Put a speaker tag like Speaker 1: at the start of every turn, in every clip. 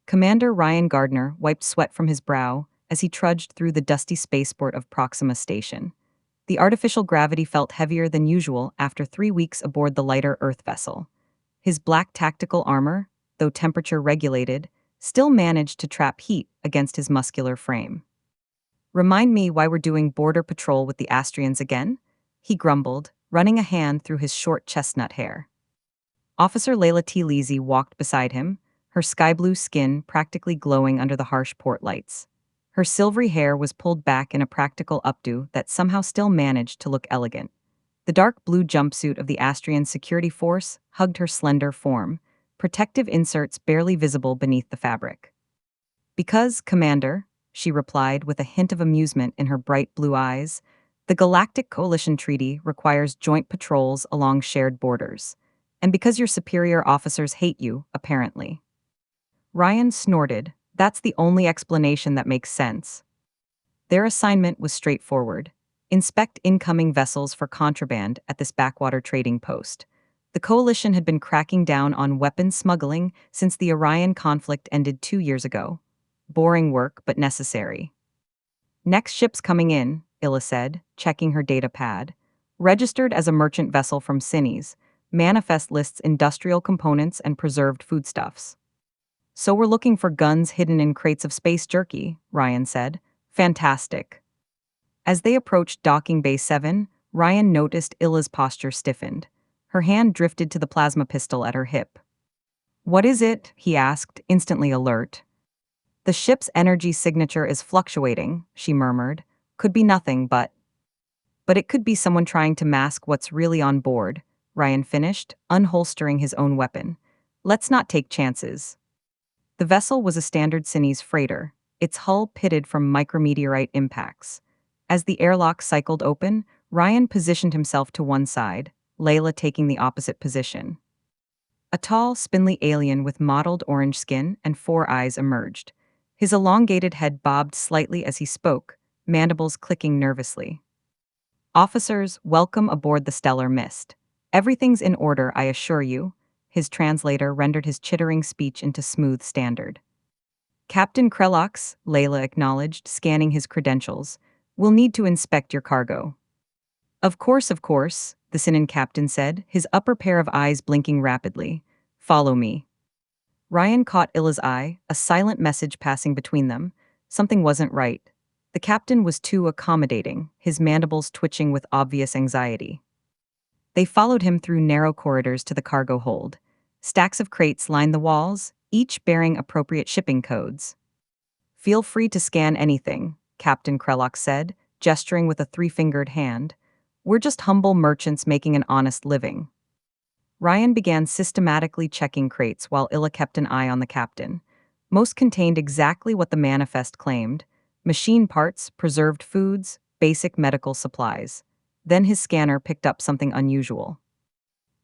Speaker 1: Commander Ryan Gardner wiped sweat from his brow as he trudged through the dusty spaceport of Proxima Station. The artificial gravity felt heavier than usual after 3 weeks aboard the lighter Earth vessel. His black tactical armor, though temperature regulated, still managed to trap heat against his muscular frame. "Remind me why we're doing border patrol with the Astrians again?" he grumbled, running a hand through his short chestnut hair. Officer Leila Tlesie walked beside him, her sky-blue skin practically glowing under the harsh port lights. Her silvery hair was pulled back in a practical updo that somehow still managed to look elegant. The dark blue jumpsuit of the Astrian security force hugged her slender form, protective inserts barely visible beneath the fabric. "Because, Commander," she replied with a hint of amusement in her bright blue eyes, "the Galactic Coalition Treaty requires joint patrols along shared borders. And because your superior officers hate you, apparently." Ryan snorted. "That's the only explanation that makes sense." Their assignment was straightforward: inspect incoming vessels for contraband at this backwater trading post. The Coalition had been cracking down on weapons smuggling since the Orion conflict ended 2 years ago. Boring work, but necessary. "Next ship's coming in," Ila said, checking her data pad. "Registered as a merchant vessel from Cinis. Manifest lists industrial components and preserved foodstuffs." "So we're looking for guns hidden in crates of space jerky," Ryan said. "Fantastic." As they approached Docking Bay 7, Ryan noticed Ila's posture stiffened. Her hand drifted to the plasma pistol at her hip. "What is it?" he asked, instantly alert. "The ship's energy signature is fluctuating," she murmured. "Could be nothing, but it could be someone trying to mask what's really on board," Ryan finished, unholstering his own weapon. "Let's not take chances." The vessel was a standard Cinis freighter, its hull pitted from micrometeorite impacts. As the airlock cycled open, Ryan positioned himself to one side, Leila taking the opposite position. A tall, spindly alien with mottled orange skin and 4 eyes emerged. His elongated head bobbed slightly as he spoke, mandibles clicking nervously. "Officers, welcome aboard the Stellar Mist. Everything's in order, I assure you." His translator rendered his chittering speech into smooth standard. "Captain Krelox," Leila acknowledged, scanning his credentials, "will need to inspect your cargo." Of course," the Sinan captain said, his upper pair of eyes blinking rapidly. "Follow me." Ryan caught Ila's eye, a silent message passing between them. Something wasn't right. The captain was too accommodating, his mandibles twitching with obvious anxiety. They followed him through narrow corridors to the cargo hold. Stacks of crates lined the walls, each bearing appropriate shipping codes. "Feel free to scan anything," Captain Krelox said, gesturing with a 3-fingered hand. "We're just humble merchants making an honest living." Ryan began systematically checking crates while Ila kept an eye on the captain. Most contained exactly what the manifest claimed: machine parts, preserved foods, basic medical supplies. Then his scanner picked up something unusual.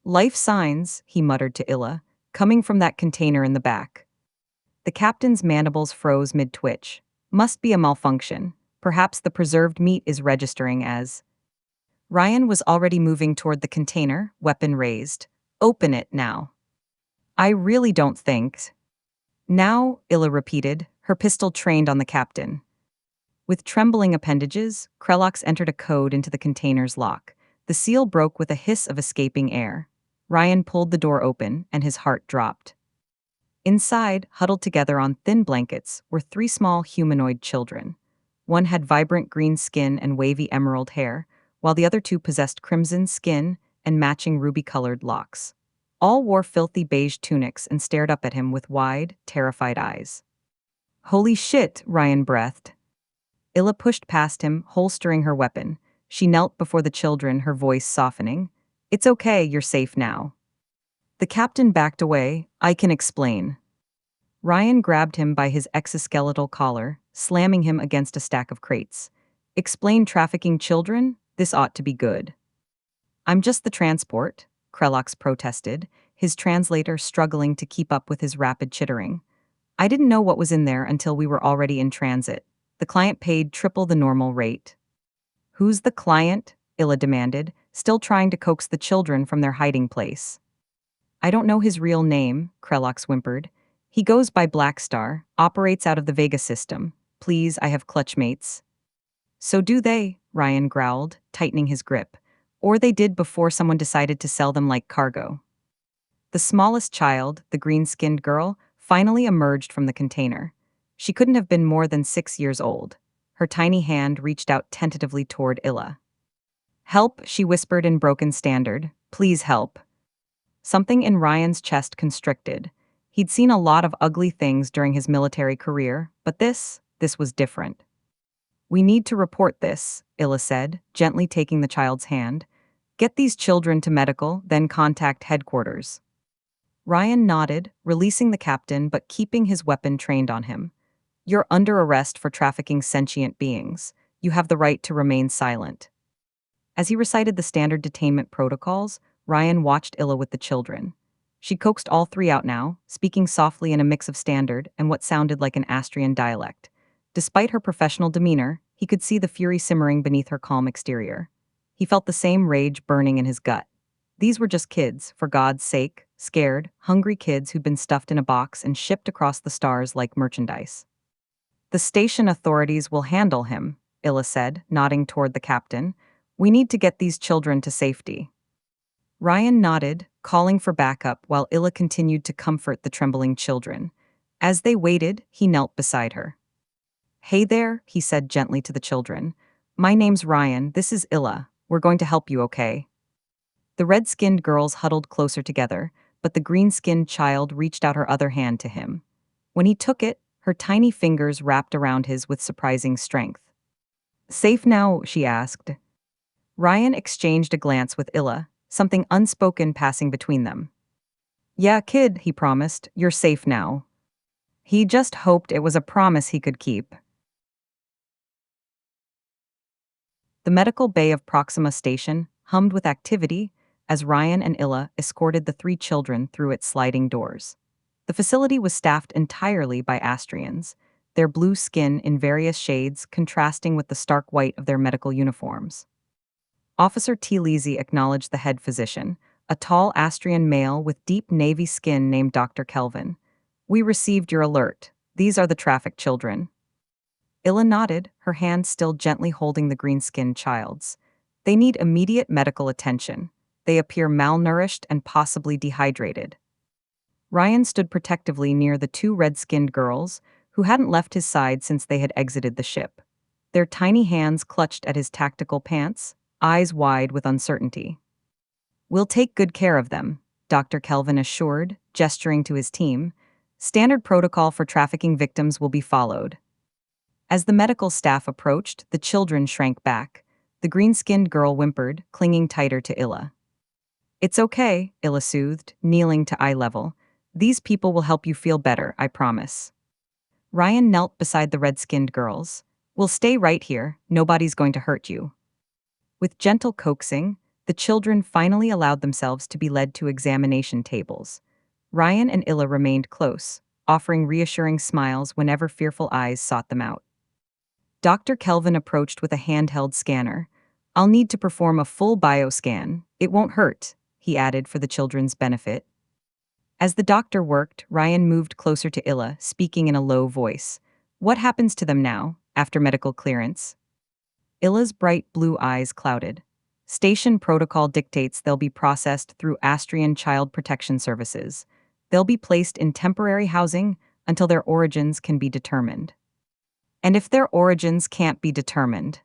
Speaker 1: "Life signs," he muttered to Ila, "coming from that container in the back." The captain's mandibles froze mid-twitch. "Must be a malfunction. Perhaps the preserved meat is registering as..." Ryan was already moving toward the container, weapon raised. "Open it now." "I really don't think..." "Now," Ila repeated, her pistol trained on the captain. With trembling appendages, Krelox entered a code into the container's lock. The seal broke with a hiss of escaping air. Ryan pulled the door open, and his heart dropped. Inside, huddled together on thin blankets, were 3 small humanoid children. One had vibrant green skin and wavy emerald hair, while the other 2 possessed crimson skin and matching ruby-colored locks. All wore filthy beige tunics and stared up at him with wide, terrified eyes. "Holy shit," Ryan breathed. Ila pushed past him, holstering her weapon. She knelt before the children, her voice softening. "It's okay, you're safe now." The captain backed away. "I can explain." Ryan grabbed him by his exoskeletal collar, slamming him against a stack of crates. "Explain trafficking children? This ought to be good." "I'm just the transport," Krelox protested, his translator struggling to keep up with his rapid chittering. "I didn't know what was in there until we were already in transit. The client paid triple the normal rate." "Who's the client?" Ila demanded, still trying to coax the children from their hiding place. "I don't know his real name," Krelox whimpered. He goes by Black Star, operates out of the Vega system. Please, I have clutchmates. So do they, Ryan growled, tightening his grip. Or they did before someone decided to sell them like cargo. The smallest child, the green-skinned girl, finally emerged from the container. She couldn't have been more than 6 years old. Her tiny hand reached out tentatively toward Ila. Help, she whispered in broken standard. Please help. Something in Ryan's chest constricted. He'd seen a lot of ugly things during his military career, but this was different. We need to report this, Ila said, gently taking the child's hand. Get these children to medical, then contact headquarters. Ryan nodded, releasing the captain but keeping his weapon trained on him. You're under arrest for trafficking sentient beings. You have the right to remain silent. As he recited the standard detainment protocols, Ryan watched Ila with the children. She coaxed all three out now, speaking softly in a mix of standard and what sounded like an Astrian dialect. Despite her professional demeanor, he could see the fury simmering beneath her calm exterior. He felt the same rage burning in his gut. These were just kids, for God's sake, scared, hungry kids who'd been stuffed in a box and shipped across the stars like merchandise. The station authorities will handle him, Ila said, nodding toward the captain. We need to get these children to safety. Ryan nodded, calling for backup while Ila continued to comfort the trembling children. As they waited, he knelt beside her. Hey there, he said gently to the children. My name's Ryan, this is Ila. We're going to help you, okay? The red-skinned girls huddled closer together, but the green-skinned child reached out her other hand to him. When he took it, her tiny fingers wrapped around his with surprising strength. Safe now, she asked. Ryan exchanged a glance with Ila, something unspoken passing between them. Yeah, kid, he promised, you're safe now. He just hoped it was a promise he could keep. The medical bay of Proxima Station hummed with activity as Ryan and Ila escorted the three children through its sliding doors. The facility was staffed entirely by Astrians, their blue skin in various shades contrasting with the stark white of their medical uniforms. Officer Tlesie acknowledged the head physician, a tall Astrian male with deep navy skin named Dr. Kelvin. We received your alert. These are the trafficked children. Ila nodded, her hand still gently holding the green-skinned child's. They need immediate medical attention. They appear malnourished and possibly dehydrated. Ryan stood protectively near the two red-skinned girls, who hadn't left his side since they had exited the ship. Their tiny hands clutched at his tactical pants, eyes wide with uncertainty. We'll take good care of them, Dr. Kelvin assured, gesturing to his team. Standard protocol for trafficking victims will be followed. As the medical staff approached, the children shrank back. The green-skinned girl whimpered, clinging tighter to Ila. It's okay, Ila soothed, kneeling to eye level. These people will help you feel better, I promise. Ryan knelt beside the red-skinned girls. We'll stay right here, nobody's going to hurt you. With gentle coaxing, the children finally allowed themselves to be led to examination tables. Ryan and Ila remained close, offering reassuring smiles whenever fearful eyes sought them out. Dr. Kelvin approached with a handheld scanner. I'll need to perform a full bioscan. It won't hurt, he added for the children's benefit. As the doctor worked, Ryan moved closer to Ila, speaking in a low voice. What happens to them now, after medical clearance? Ila's bright blue eyes clouded. Station protocol dictates they'll be processed through Astrian Child Protection Services. They'll be placed in temporary housing until their origins can be determined. And if their origins can't be determined,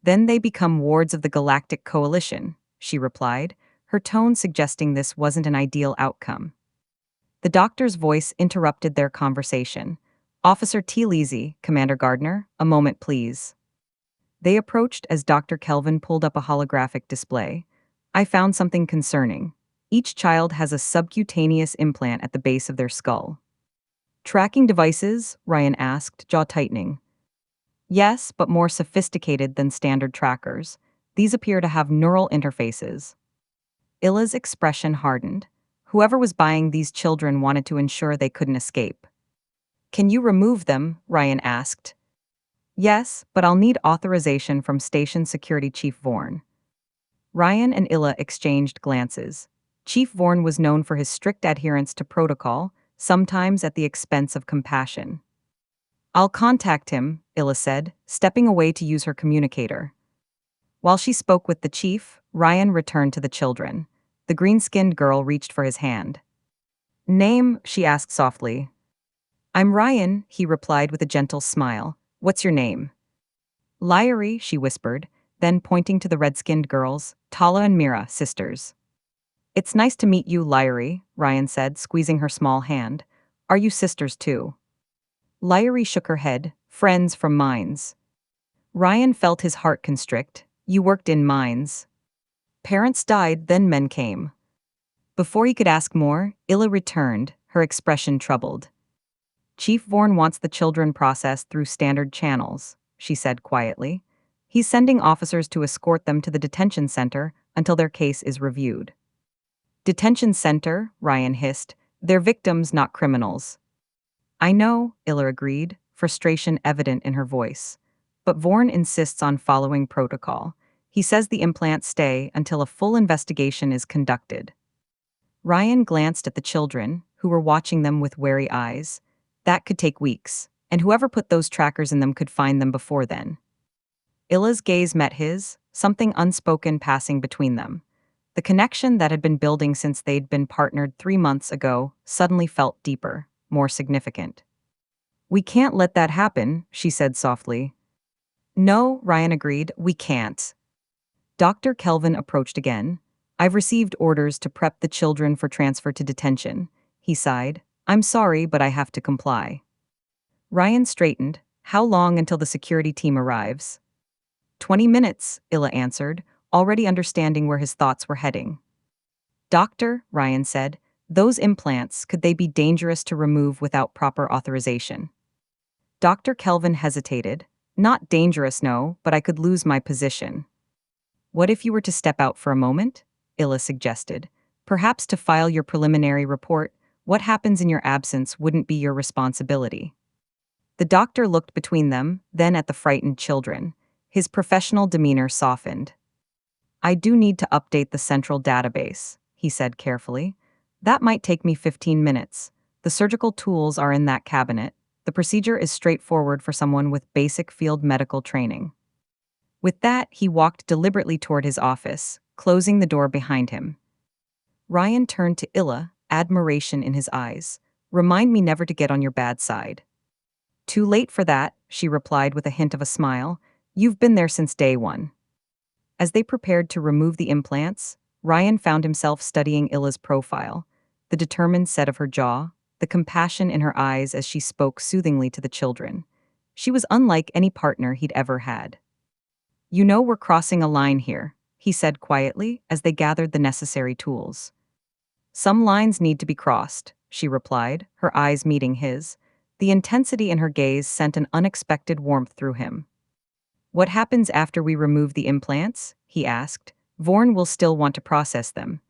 Speaker 1: then they become wards of the Galactic Coalition, she replied, her tone suggesting this wasn't an ideal outcome. The doctor's voice interrupted their conversation. Officer Tlesie, Commander Gardner, a moment please. They approached as Dr. Kelvin pulled up a holographic display. I found something concerning. Each child has a subcutaneous implant at the base of their skull. Tracking devices? Ryan asked, jaw tightening. Yes, but more sophisticated than standard trackers. These appear to have neural interfaces. Ila's expression hardened. Whoever was buying these children wanted to ensure they couldn't escape. Can you remove them? Ryan asked. Yes, but I'll need authorization from Station Security Chief Vorne. Ryan and Ila exchanged glances. Chief Vorne was known for his strict adherence to protocol, sometimes at the expense of compassion. I'll contact him, Ila said, stepping away to use her communicator. While she spoke with the chief, Ryan returned to the children. The green-skinned girl reached for his hand. Name, she asked softly. I'm Ryan, he replied with a gentle smile. What's your name? Liry, she whispered, then pointing to the red-skinned girls, Tala and Meera, sisters. It's nice to meet you, Liry, Ryan said, squeezing her small hand. Are you sisters too? Liry shook her head. Friends from mines. Ryan felt his heart constrict. You worked in mines. Parents died, then men came. Before he could ask more, Ila returned, her expression troubled. Chief Vorne wants the children processed through standard channels, she said quietly. He's sending officers to escort them to the detention center until their case is reviewed. Detention center, Ryan hissed. They're victims, not criminals. I know, Ila agreed, frustration evident in her voice. But Vorne insists on following protocol. He says the implants stay until a full investigation is conducted. Ryan glanced at the children, who were watching them with wary eyes. That could take weeks, and whoever put those trackers in them could find them before then. Ila's gaze met his, something unspoken passing between them. The connection that had been building since they'd been partnered 3 months ago suddenly felt deeper, more significant. We can't let that happen, she said softly. No, Ryan agreed, we can't. Dr. Kelvin approached again. I've received orders to prep the children for transfer to detention, he sighed. I'm sorry, but I have to comply. Ryan straightened. How long until the security team arrives? 20 minutes, Ila answered, already understanding where his thoughts were heading. Doctor, Ryan said, those implants, could they be dangerous to remove without proper authorization? Dr. Kelvin hesitated. Not dangerous, no, but I could lose my position. What if you were to step out for a moment? Ila suggested. Perhaps to file your preliminary report. What happens in your absence wouldn't be your responsibility. The doctor looked between them, then at the frightened children. His professional demeanor softened. I do need to update the central database, he said carefully. That might take me 15 minutes. The surgical tools are in that cabinet. The procedure is straightforward for someone with basic field medical training. With that, he walked deliberately toward his office, closing the door behind him. Ryan turned to Ila, admiration in his eyes. Remind me never to get on your bad side. Too late for that, she replied with a hint of a smile. You've been there since day one. As they prepared to remove the implants, Ryan found himself studying Ila's profile, the determined set of her jaw, the compassion in her eyes as she spoke soothingly to the children. She was unlike any partner he'd ever had. You know we're crossing a line here, he said quietly as they gathered the necessary tools. Some lines need to be crossed, she replied, her eyes meeting his. The intensity in her gaze sent an unexpected warmth through him. What happens after we remove the implants? He asked. Vorne will still want to process them.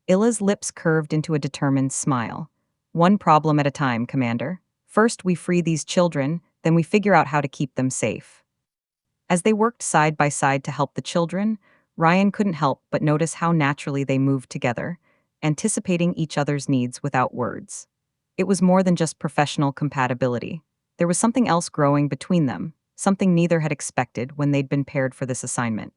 Speaker 1: Ila's lips curved into a determined smile. One problem at a time, Commander. First we free these children, then we figure out how to keep them safe. As they worked side by side to help the children, Ryan couldn't help but notice how naturally they moved together, anticipating each other's needs without words. It was more than just professional compatibility. There was something else growing between them, something neither had expected when they'd been paired for this assignment.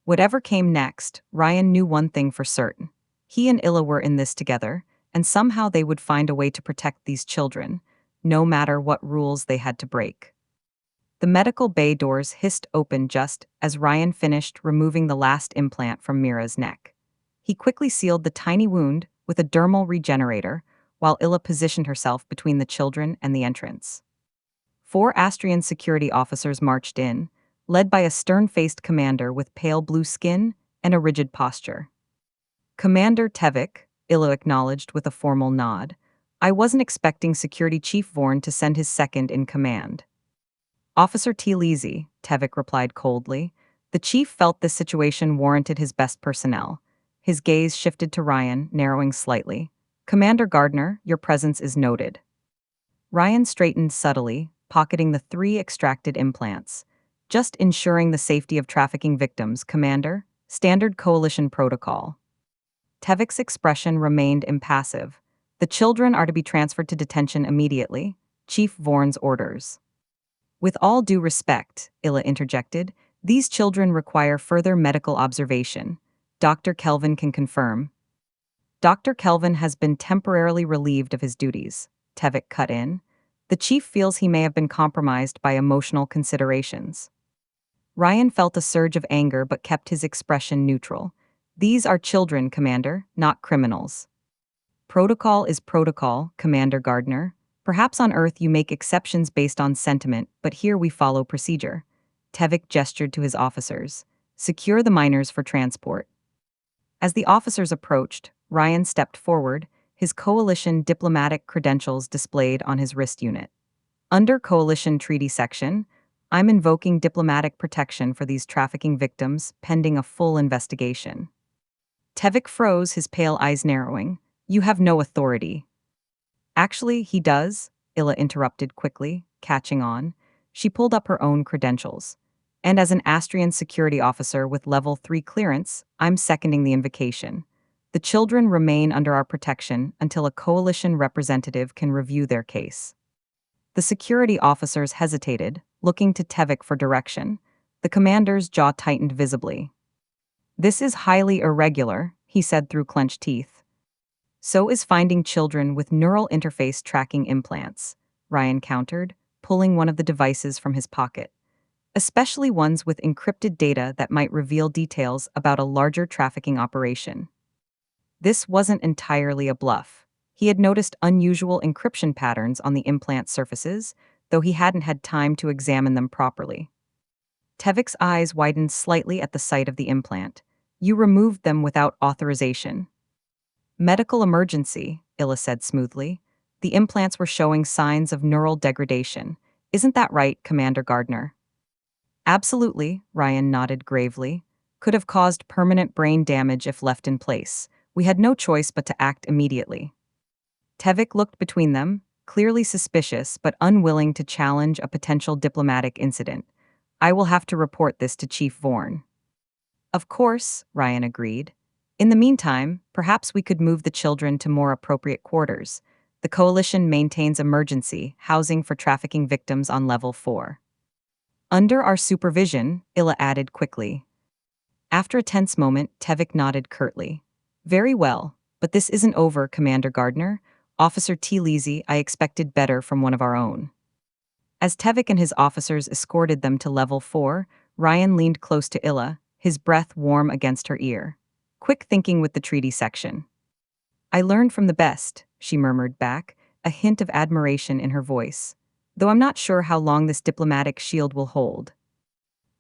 Speaker 1: Whatever came next, Ryan knew one thing for certain. He and Ila were in this together, and somehow they would find a way to protect these children, no matter what rules they had to break. The medical bay doors hissed open just as Ryan finished removing the last implant from Meera's neck. He quickly sealed the tiny wound with a dermal regenerator, while Ila positioned herself between the children and the entrance. 4 Astrian security officers marched in, led by a stern-faced commander with pale blue skin and a rigid posture. Commander Tevik, Ila acknowledged with a formal nod. I wasn't expecting Security Chief Vorne to send his second in command. Officer Tlesie, Tevik replied coldly. The chief felt this situation warranted his best personnel. His gaze shifted to Ryan, narrowing slightly. Commander Gardner, your presence is noted. Ryan straightened subtly, pocketing the 3 extracted implants. Just ensuring the safety of trafficking victims, Commander. Standard coalition protocol. Tevik's expression remained impassive. The children are to be transferred to detention immediately. Chief Vorne's orders. With all due respect, Ila interjected, these children require further medical observation. Dr. Kelvin can confirm. Dr. Kelvin has been temporarily relieved of his duties, Tevik cut in. The chief feels he may have been compromised by emotional considerations. Ryan felt a surge of anger but kept his expression neutral. These are children, Commander, not criminals. Protocol is protocol, Commander Gardner. Perhaps on Earth you make exceptions based on sentiment, but here we follow procedure. Tevik gestured to his officers. Secure the minors for transport. As the officers approached, Ryan stepped forward, his coalition diplomatic credentials displayed on his wrist unit. Under Coalition Treaty Section, I'm invoking diplomatic protection for these trafficking victims pending a full investigation. Tevik froze, his pale eyes narrowing. You have no authority. Actually, he does, Ila interrupted quickly, catching on. She pulled up her own credentials. And as an Astrian security officer with level 3 clearance, I'm seconding the invocation. The children remain under our protection until a coalition representative can review their case. The security officers hesitated, looking to Tevik for direction. The commander's jaw tightened visibly. This is highly irregular, he said through clenched teeth. So is finding children with neural interface tracking implants, Ryan countered, pulling one of the devices from his pocket. Especially ones with encrypted data that might reveal details about a larger trafficking operation. This wasn't entirely a bluff. He had noticed unusual encryption patterns on the implant surfaces, though he hadn't had time to examine them properly. Tevik's eyes widened slightly at the sight of the implant. You removed them without authorization. Medical emergency, Ila said smoothly. The implants were showing signs of neural degradation. Isn't that right, Commander Gardner? Absolutely, Ryan nodded gravely. Could have caused permanent brain damage if left in place. We had no choice but to act immediately. Tevik looked between them, clearly suspicious but unwilling to challenge a potential diplomatic incident. I will have to report this to Chief Vorne. Of course, Ryan agreed. In the meantime, perhaps we could move the children to more appropriate quarters. The coalition maintains emergency housing for trafficking victims on level 4. Under our supervision, Ila added quickly. After a tense moment, Tevik nodded curtly. Very well, but this isn't over, Commander Gardner. Officer Tlesie, I expected better from one of our own. As Tevik and his officers escorted them to level 4, Ryan leaned close to Ila, his breath warm against her ear. Quick thinking with the treaty section. I learned from the best, she murmured back, a hint of admiration in her voice. Though I'm not sure how long this diplomatic shield will hold.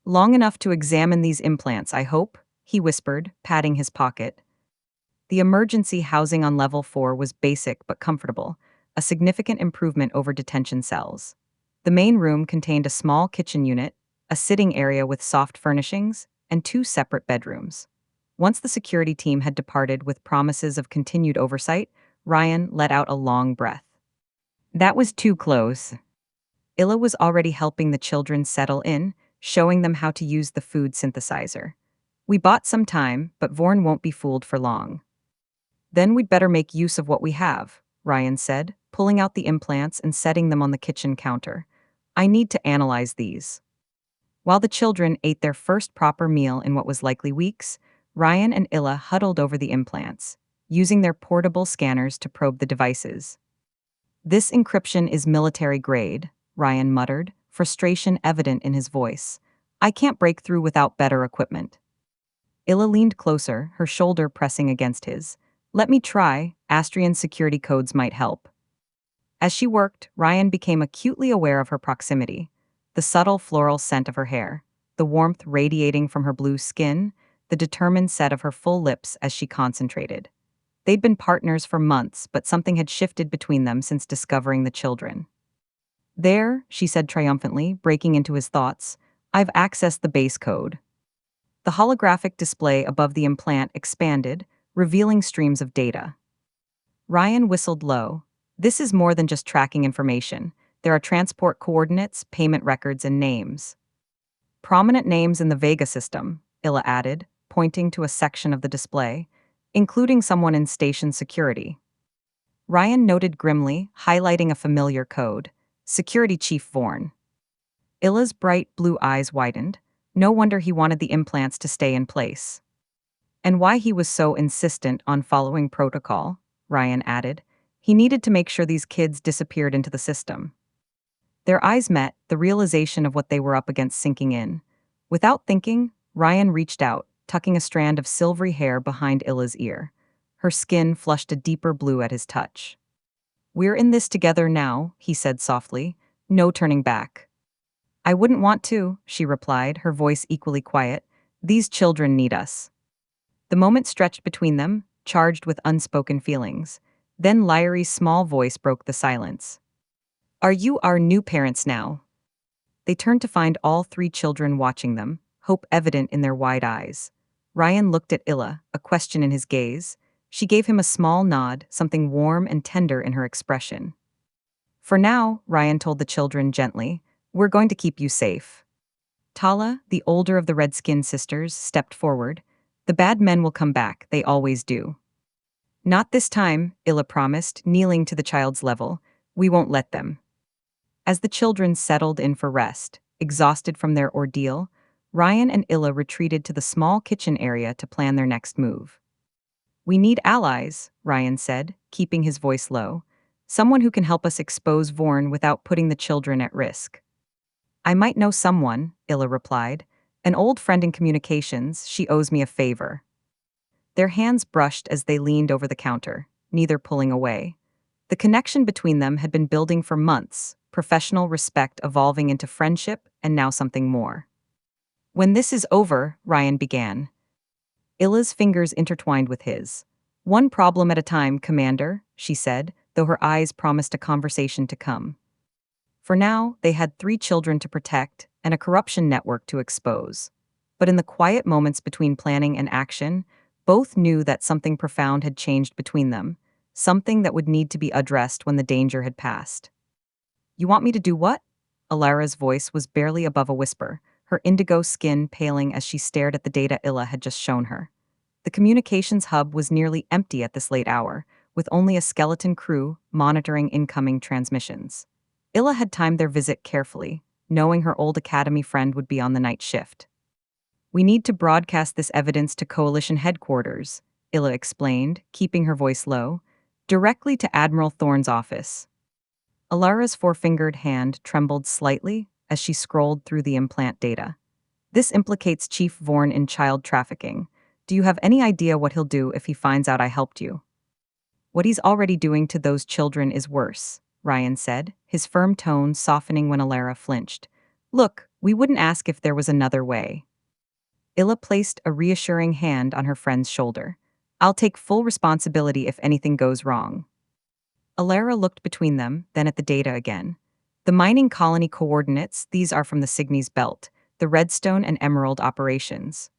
Speaker 1: Long enough to examine these implants, I hope, he whispered, patting his pocket. The emergency housing on level 4 was basic but comfortable, a significant improvement over detention cells. The main room contained a small kitchen unit, a sitting area with soft furnishings, and 2 separate bedrooms. Once the security team had departed with promises of continued oversight, Ryan let out a long breath. That was too close. Ila was already helping the children settle in, showing them how to use the food synthesizer. We bought some time, but Vorne won't be fooled for long. Then we'd better make use of what we have, Ryan said, pulling out the implants and setting them on the kitchen counter. I need to analyze these. While the children ate their first proper meal in what was likely weeks, Ryan and Ila huddled over the implants, using their portable scanners to probe the devices. This encryption is military grade, Ryan muttered, frustration evident in his voice. I can't break through without better equipment. Ila leaned closer, her shoulder pressing against his. Let me try, Astrian security codes might help. As she worked, Ryan became acutely aware of her proximity. The subtle floral scent of her hair, the warmth radiating from her blue skin, the determined set of her full lips as she concentrated. They'd been partners for months, but something had shifted between them since discovering the children. There, she said triumphantly, breaking into his thoughts, I've accessed the base code. The holographic display above the implant expanded, revealing streams of data. Ryan whistled low. This is more than just tracking information. There are transport coordinates, payment records, and names. Prominent names in the Vega system, Ila added, pointing to a section of the display, including someone in station security. Ryan noted grimly, highlighting a familiar code. Security Chief Vorne. Ila's bright blue eyes widened. No wonder he wanted the implants to stay in place. And why he was so insistent on following protocol, Ryan added. He needed to make sure these kids disappeared into the system. Their eyes met, the realization of what they were up against sinking in. Without thinking, Ryan reached out, tucking a strand of silvery hair behind Ila's ear. Her skin flushed a deeper blue at his touch. "We're in this together now," he said softly. "No turning back." "I wouldn't want to," she replied, her voice equally quiet. "These children need us." The moment stretched between them, charged with unspoken feelings. Then Liry's small voice broke the silence. "Are you our new parents now?" They turned to find all three children watching them, hope evident in their wide eyes. Ryan looked at Ila, a question in his gaze. She gave him a small nod, something warm and tender in her expression. "For now," Ryan told the children gently, "we're going to keep you safe." Tala, the older of the red-skinned sisters, stepped forward. "The bad men will come back, they always do." "Not this time," Ila promised, kneeling to the child's level. "We won't let them." As the children settled in for rest, exhausted from their ordeal, Ryan and Ila retreated to the small kitchen area to plan their next move. "We need allies," Ryan said, keeping his voice low. "Someone who can help us expose Vorne without putting the children at risk." "I might know someone," Ila replied. "An old friend in communications, she owes me a favor." Their hands brushed as they leaned over the counter, neither pulling away. The connection between them had been building for months, professional respect evolving into friendship and now something more. "When this is over," Ryan began. Ila's fingers intertwined with his. "One problem at a time, Commander," she said, though her eyes promised a conversation to come. For now, they had three children to protect and a corruption network to expose. But in the quiet moments between planning and action, both knew that something profound had changed between them, something that would need to be addressed when the danger had passed. "You want me to do what?" Alara's voice was barely above a whisper, her indigo skin paling as she stared at the data Ila had just shown her. The communications hub was nearly empty at this late hour, with only a skeleton crew monitoring incoming transmissions. Ila had timed their visit carefully, knowing her old academy friend would be on the night shift. "We need to broadcast this evidence to Coalition headquarters," Ila explained, keeping her voice low, "directly to Admiral Thorne's office." Alara's four-fingered hand trembled slightly as she scrolled through the implant data. "This implicates Chief Vorne in child trafficking. Do you have any idea what he'll do if he finds out I helped you?" "What he's already doing to those children is worse," Ryan said, his firm tone softening when Alara flinched. "Look, we wouldn't ask if there was another way." Ila placed a reassuring hand on her friend's shoulder. "I'll take full responsibility if anything goes wrong." Alara looked between them, then at the data again. "The mining colony coordinates, these are from the Cygnes belt, the Redstone and Emerald operations."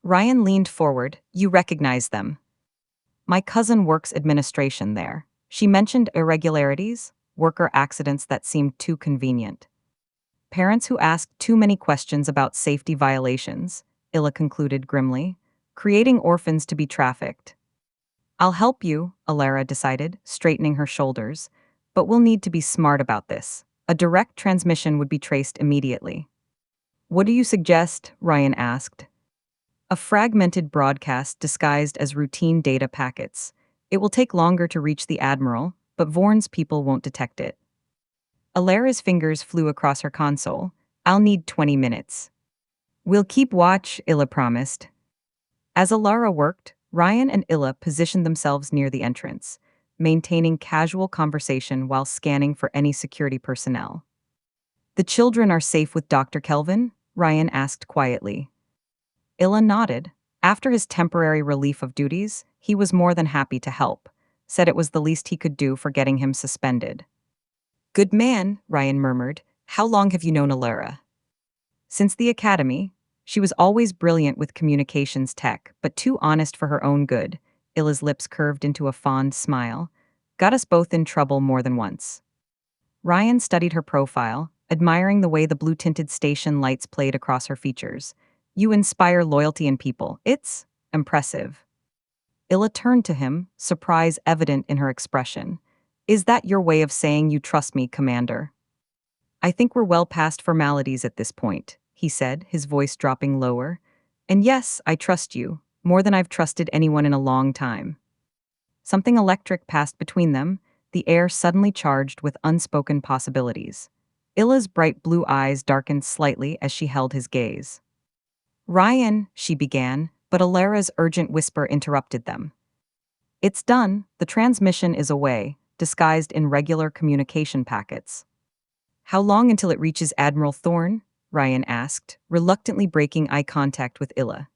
Speaker 1: Ryan leaned forward. "You recognize them." "My cousin works administration there." She mentioned irregularities, worker accidents that seemed too convenient. "Parents who asked too many questions about safety violations," Ila concluded grimly, "creating orphans to be trafficked." "I'll help you," Alara decided, straightening her shoulders, "but we'll need to be smart about this. A direct transmission would be traced immediately." "What do you suggest?" Ryan asked. "A fragmented broadcast disguised as routine data packets. It will take longer to reach the Admiral, but Vorne's people won't detect it." Alara's fingers flew across her console. "I'll need 20 minutes." "We'll keep watch," Ila promised. As Alara worked, Ryan and Ila positioned themselves near the entrance, maintaining casual conversation while scanning for any security personnel. "The children are safe with Dr. Kelvin?" Ryan asked quietly. Ila nodded. After his temporary relief of duties, he was more than happy to help, said it was the least he could do for getting him suspended. "Good man," Ryan murmured. "How long have you known Alara?" "Since the academy. She was always brilliant with communications tech, but too honest for her own good." Ila's lips curved into a fond smile. "Got us both in trouble more than once." Ryan studied her profile, admiring the way the blue-tinted station lights played across her features. "You inspire loyalty in people. It's impressive." Ila turned to him, surprise evident in her expression. Is that your way of saying you trust me, Commander? I think we're well past formalities at this point, he said, his voice dropping lower. And yes, I trust you, more than I've trusted anyone in a long time. Something electric passed between them, the air suddenly charged with unspoken possibilities. Ila's bright blue eyes darkened slightly as she held his gaze. Ryan, she began, but Alara's urgent whisper interrupted them. It's done, the transmission is away, disguised in regular communication packets. How long until it reaches Admiral Thorne? Ryan asked, reluctantly breaking eye contact with Ila.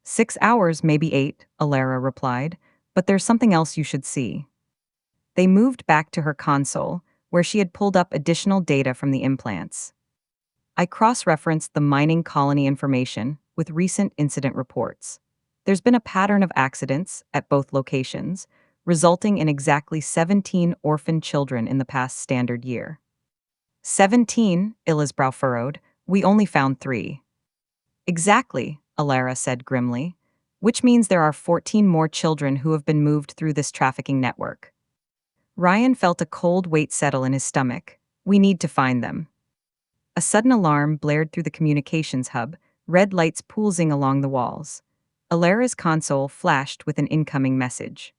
Speaker 1: 6 hours, maybe 8, Alara replied, but there's something else you should see. They moved back to her console, where she had pulled up additional data from the implants. I cross-referenced the mining colony information with recent incident reports. There's been a pattern of accidents at both locations, resulting in exactly 17 orphan children in the past standard year. 17, Ila's brow furrowed. We only found 3. Exactly, Alara said grimly, which means there are 14 more children who have been moved through this trafficking network. Ryan felt a cold weight settle in his stomach. We need to find them. A sudden alarm blared through the communications hub, red lights pulsing along the walls. Alara's console flashed with an incoming message.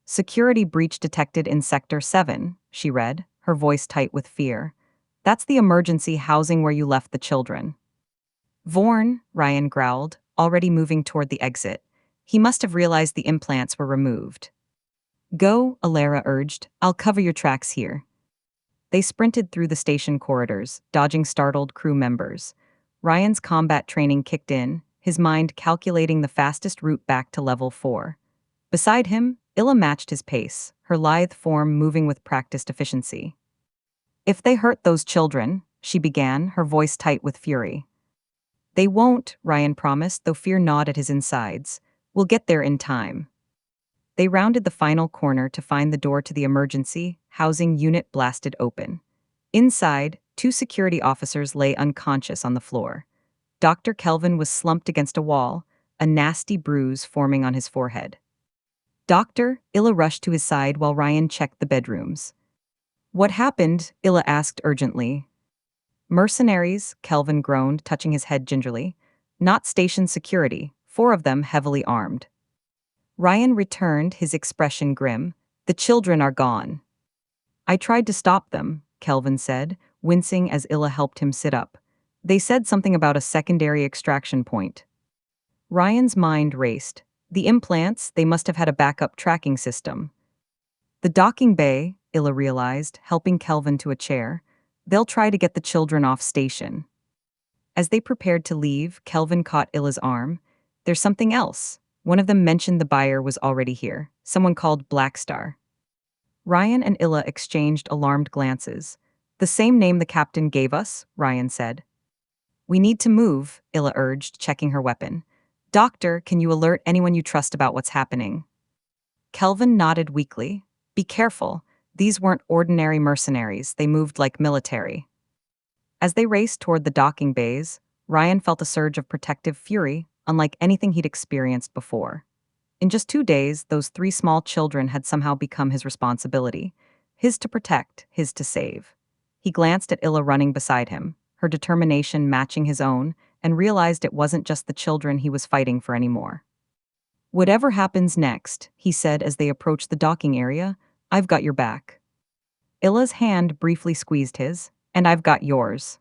Speaker 1: Security breach detected in Sector 7, she read, her voice tight with fear. That's the emergency housing where you left the children. Vorne, Ryan growled, already moving toward the exit. He must have realized the implants were removed. Go, Alara urged. I'll cover your tracks here. They sprinted through the station corridors, dodging startled crew members. Ryan's combat training kicked in, his mind calculating the fastest route back to level 4. Beside him, Ila matched his pace, her lithe form moving with practiced efficiency. If they hurt those children, she began, her voice tight with fury. They won't, Ryan promised, though fear gnawed at his insides. We'll get there in time. They rounded the final corner to find the door to the emergency housing unit blasted open. Inside, 2 security officers lay unconscious on the floor. Dr. Kelvin was slumped against a wall, a nasty bruise forming on his forehead. Doctor, Ila rushed to his side while Ryan checked the bedrooms. What happened? Ila asked urgently. Mercenaries, Kelvin groaned, touching his head gingerly. Not station security, 4 of them heavily armed. Ryan returned, his expression grim. The children are gone. I tried to stop them, Kelvin said, wincing as Ila helped him sit up. They said something about a secondary extraction point. Ryan's mind raced. The implants, they must have had a backup tracking system. The docking bay, Ila realized, helping Kelvin to a chair. They'll try to get the children off station. As they prepared to leave, Kelvin caught Ila's arm. There's something else. One of them mentioned the buyer was already here, someone called Blackstar. Ryan and Ila exchanged alarmed glances. The same name the captain gave us, Ryan said. We need to move, Ila urged, checking her weapon. Doctor, can you alert anyone you trust about what's happening? Kelvin nodded weakly. Be careful. These weren't ordinary mercenaries, they moved like military. As they raced toward the docking bays, Ryan felt a surge of protective fury, unlike anything he'd experienced before. In just 2 days, those 3 small children had somehow become his responsibility. His to protect, his to save. He glanced at Ila running beside him, her determination matching his own, and realized it wasn't just the children he was fighting for anymore. Whatever happens next, he said as they approached the docking area, I've got your back. Ila's hand briefly squeezed his, and I've got yours.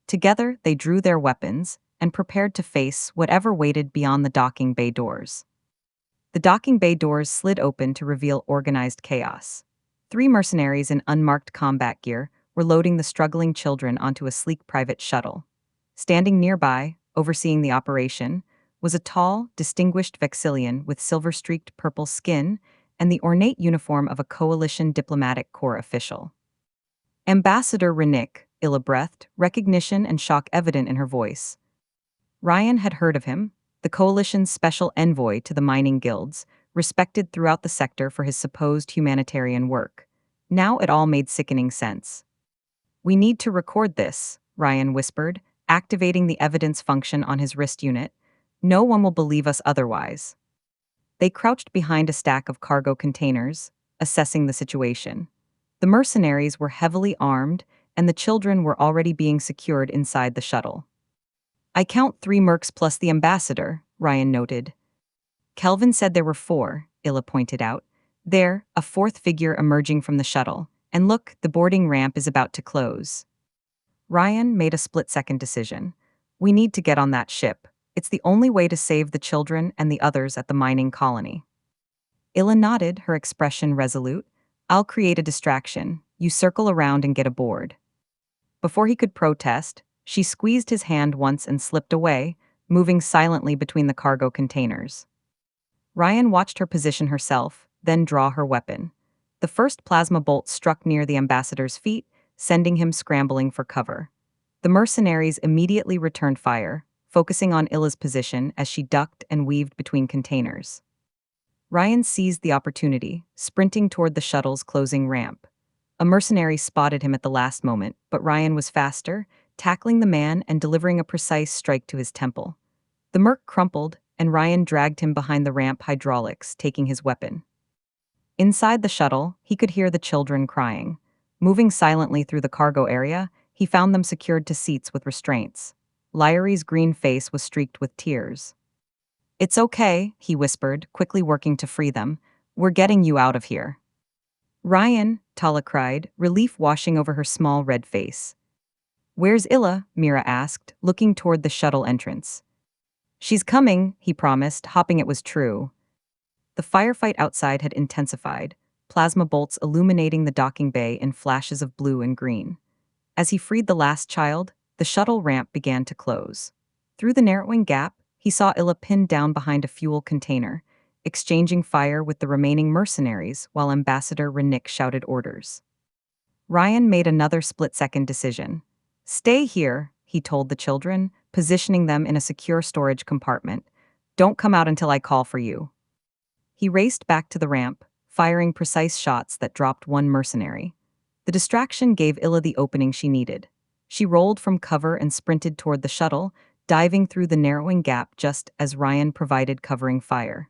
Speaker 1: Together, they drew their weapons and prepared to face whatever waited beyond the docking bay doors. The docking bay doors slid open to reveal organized chaos. 3 mercenaries in unmarked combat gear were loading the struggling children onto a sleek private shuttle. Standing nearby, overseeing the operation, was a tall, distinguished Vexillian with silver-streaked purple skin and the ornate uniform of a coalition diplomatic corps official. Ambassador Renick, Ila breathed, recognition and shock evident in her voice. Ryan had heard of him, the coalition's special envoy to the mining guilds, respected throughout the sector for his supposed humanitarian work. Now it all made sickening sense. We need to record this, Ryan whispered, activating the evidence function on his wrist unit. No one will believe us otherwise. They crouched behind a stack of cargo containers, assessing the situation. The mercenaries were heavily armed, and the children were already being secured inside the shuttle. I count 3 mercs plus the ambassador, Ryan noted. Kelvin said there were 4, Ila pointed out. There, a 4th figure emerging from the shuttle. And look, the boarding ramp is about to close. Ryan made a split-second decision. We need to get on that ship. It's the only way to save the children and the others at the mining colony. Ila nodded, her expression resolute. I'll create a distraction. You circle around and get aboard. Before he could protest, she squeezed his hand once and slipped away, moving silently between the cargo containers. Ryan watched her position herself, then draw her weapon. The first plasma bolt struck near the ambassador's feet, sending him scrambling for cover. The mercenaries immediately returned fire, focusing on Ila's position as she ducked and weaved between containers. Ryan seized the opportunity, sprinting toward the shuttle's closing ramp. A mercenary spotted him at the last moment, but Ryan was faster, tackling the man and delivering a precise strike to his temple. The merc crumpled, and Ryan dragged him behind the ramp hydraulics, taking his weapon. Inside the shuttle, he could hear the children crying. Moving silently through the cargo area, he found them secured to seats with restraints. Liry's green face was streaked with tears. It's okay, he whispered, quickly working to free them. We're getting you out of here. Ryan, Tala cried, relief washing over her small red face. Where's Ila? Meera asked, looking toward the shuttle entrance. She's coming, he promised, hoping it was true. The firefight outside had intensified, plasma bolts illuminating the docking bay in flashes of blue and green. As he freed the last child, the shuttle ramp began to close. Through the narrowing gap, he saw Ila pinned down behind a fuel container, exchanging fire with the remaining mercenaries while Ambassador Renick shouted orders. Ryan made another split-second decision. Stay here, he told the children, positioning them in a secure storage compartment. Don't come out until I call for you. He raced back to the ramp, firing precise shots that dropped one mercenary. The distraction gave Ila the opening she needed. She rolled from cover and sprinted toward the shuttle, diving through the narrowing gap just as Ryan provided covering fire.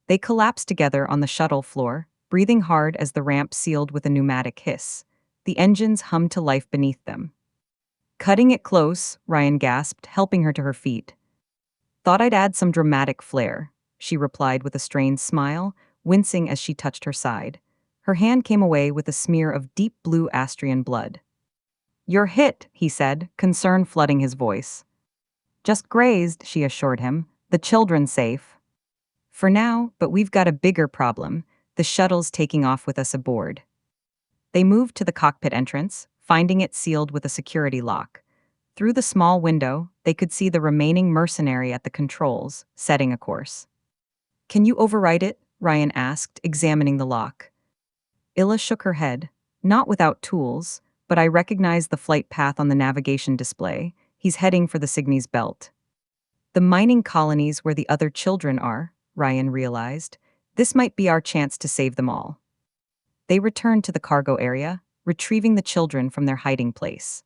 Speaker 1: They collapsed together on the shuttle floor, breathing hard as the ramp sealed with a pneumatic hiss. The engines hummed to life beneath them. Cutting it close, Ryan gasped, helping her to her feet. Thought I'd add some dramatic flair, she replied with a strained smile, wincing as she touched her side. Her hand came away with a smear of deep blue Astrian blood. You're hit, he said, concern flooding his voice. Just grazed, she assured him. The children safe. For now, but we've got a bigger problem. The shuttle's taking off with us aboard. They moved to the cockpit entrance, finding it sealed with a security lock. Through the small window, they could see the remaining mercenary at the controls, setting a course. Can you override it? Ryan asked, examining the lock. Ila shook her head. Not without tools, but I recognize the flight path on the navigation display. He's heading for the Cygnes belt. The mining colonies where the other children are, Ryan realized. This might be our chance to save them all. They returned to the cargo area, retrieving the children from their hiding place.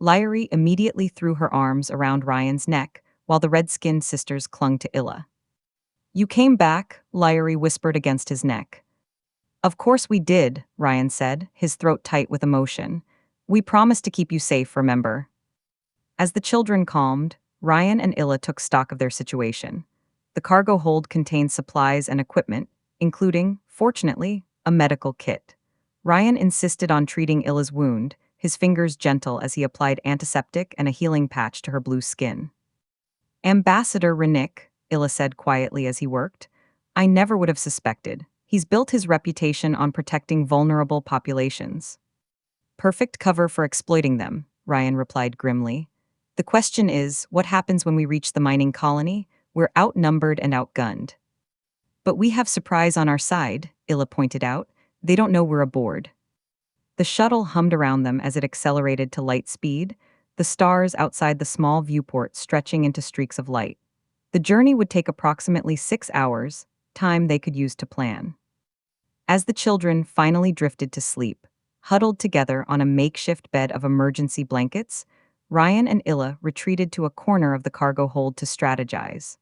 Speaker 1: Liry immediately threw her arms around Ryan's neck, while the red-skinned sisters clung to Ila. You came back, Liry whispered against his neck. Of course we did, Ryan said, his throat tight with emotion. We promised to keep you safe, remember? As the children calmed, Ryan and Ila took stock of their situation. The cargo hold contained supplies and equipment, including, fortunately, a medical kit. Ryan insisted on treating Ila's wound, his fingers gentle as he applied antiseptic and a healing patch to her blue skin. Ambassador Renick, Ila said quietly as he worked, I never would have suspected. He's built his reputation on protecting vulnerable populations. Perfect cover for exploiting them, Ryan replied grimly. The question is, what happens when we reach the mining colony? We're outnumbered and outgunned. But we have surprise on our side, Ila pointed out. They don't know we're aboard. The shuttle hummed around them as it accelerated to light speed, the stars outside the small viewport stretching into streaks of light. The journey would take approximately 6 hours, time they could use to plan. As the children finally drifted to sleep, huddled together on a makeshift bed of emergency blankets, Ryan and Ila retreated to a corner of the cargo hold to strategize.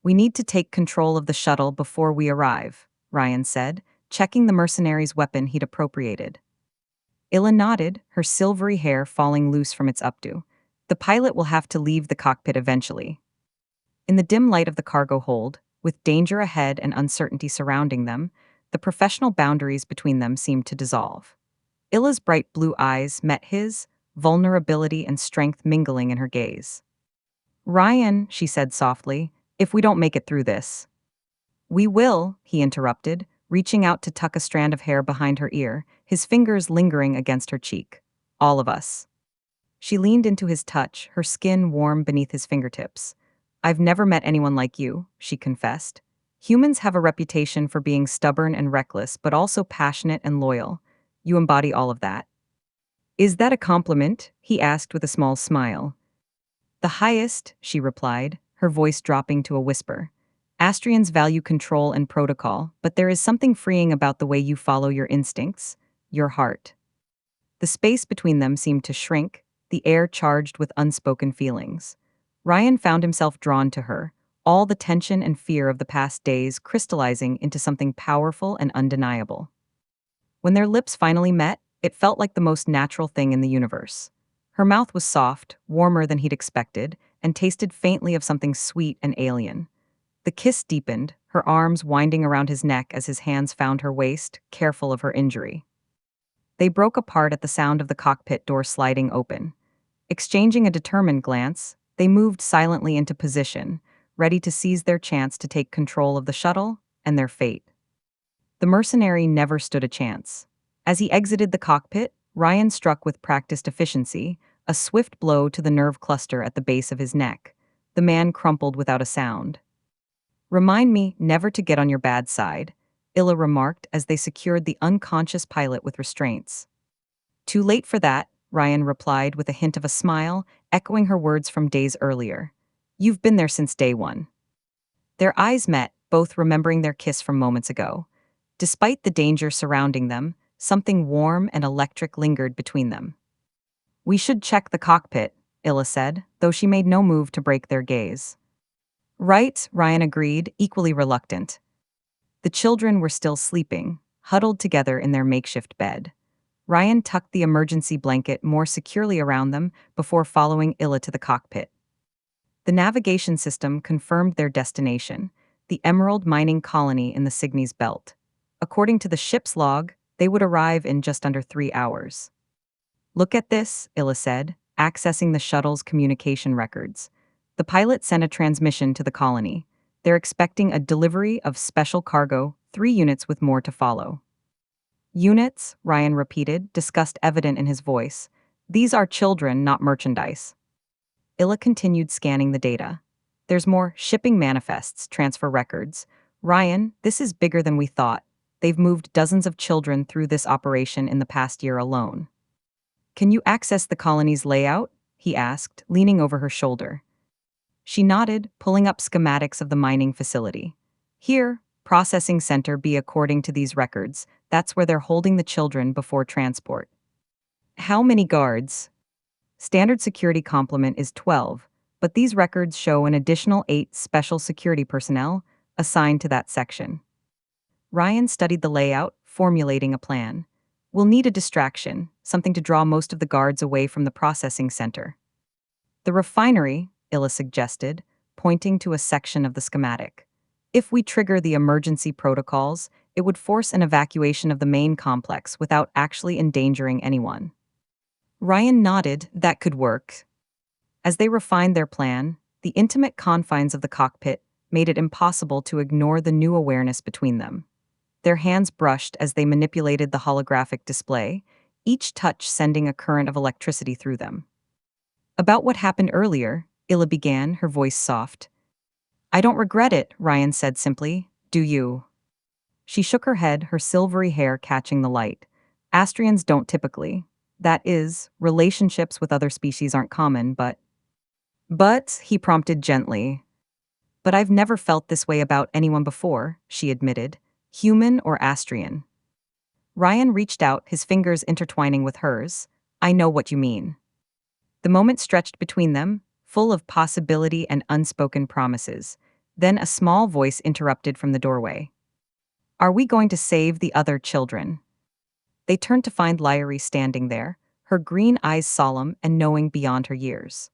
Speaker 1: We need to take control of the shuttle before we arrive, Ryan said, checking the mercenary's weapon he'd appropriated. Ila nodded, her silvery hair falling loose from its updo. The pilot will have to leave the cockpit eventually. In the dim light of the cargo hold, with danger ahead and uncertainty surrounding them, the professional boundaries between them seemed to dissolve. Ila's bright blue eyes met his, vulnerability and strength mingling in her gaze. "Ryan," she said softly, "if we don't make it through this." "We will," he interrupted, reaching out to tuck a strand of hair behind her ear, his fingers lingering against her cheek. "All of us." She leaned into his touch, her skin warm beneath his fingertips. "I've never met anyone like you," she confessed. "Humans have a reputation for being stubborn and reckless, but also passionate and loyal. You embody all of that." "Is that a compliment?" he asked with a small smile. "The highest," she replied, her voice dropping to a whisper. "Astrians value control and protocol, but there is something freeing about the way you follow your instincts, your heart." The space between them seemed to shrink, the air charged with unspoken feelings. Ryan found himself drawn to her, all the tension and fear of the past days crystallizing into something powerful and undeniable. When their lips finally met, it felt like the most natural thing in the universe. Her mouth was soft, warmer than he'd expected, and tasted faintly of something sweet and alien. The kiss deepened, her arms winding around his neck as his hands found her waist, careful of her injury. They broke apart at the sound of the cockpit door sliding open. Exchanging a determined glance, they moved silently into position, ready to seize their chance to take control of the shuttle and their fate. The mercenary never stood a chance. As he exited the cockpit, Ryan struck with practiced efficiency, a swift blow to the nerve cluster at the base of his neck. The man crumpled without a sound. "Remind me never to get on your bad side," Ila remarked as they secured the unconscious pilot with restraints. "Too late for that," Ryan replied with a hint of a smile, echoing her words from days earlier. "You've been there since day one." Their eyes met, both remembering their kiss from moments ago. Despite the danger surrounding them, something warm and electric lingered between them. "We should check the cockpit," Ila said, though she made no move to break their gaze. "Right," Ryan agreed, equally reluctant. The children were still sleeping, huddled together in their makeshift bed. Ryan tucked the emergency blanket more securely around them before following Ila to the cockpit. The navigation system confirmed their destination, the emerald mining colony in the Cygnus Belt. According to the ship's log, they would arrive in just under 3 hours. "Look at this," Ila said, accessing the shuttle's communication records. The pilot sent a transmission to the colony. They're expecting a delivery of special cargo, 3 units with more to follow. "Units," Ryan repeated, disgust evident in his voice. "These are children, not merchandise." Ila continued scanning the data. "There's more shipping manifests, transfer records. Ryan, this is bigger than we thought. They've moved dozens of children through this operation in the past year alone." "Can you access the colony's layout?" he asked, leaning over her shoulder. She nodded, pulling up schematics of the mining facility. "Here, processing center B according to these records. That's where they're holding the children before transport." "How many guards?" "Standard security complement is 12, but these records show an additional 8 special security personnel assigned to that section." Ryan studied the layout, formulating a plan. "We'll need a distraction, something to draw most of the guards away from the processing center." "The refinery," Ila suggested, pointing to a section of the schematic. "If we trigger the emergency protocols, it would force an evacuation of the main complex without actually endangering anyone." Ryan nodded. That could work. As they refined their plan, the intimate confines of the cockpit made it impossible to ignore the new awareness between them. Their hands brushed as they manipulated the holographic display, each touch sending a current of electricity through them. "About what happened earlier," Ila began, her voice soft. "I don't regret it," Ryan said simply. "Do you?" She shook her head, her silvery hair catching the light. "Astrians don't typically. That is, relationships with other species aren't common, but—" "But," he prompted gently. "But I've never felt this way about anyone before," she admitted. "Human or Astrian." Ryan reached out, his fingers intertwining with hers. "I know what you mean." The moment stretched between them, full of possibility and unspoken promises. Then a small voice interrupted from the doorway. Are we going to save the other children? They turned to find Liry standing there, her green eyes solemn and knowing beyond her years.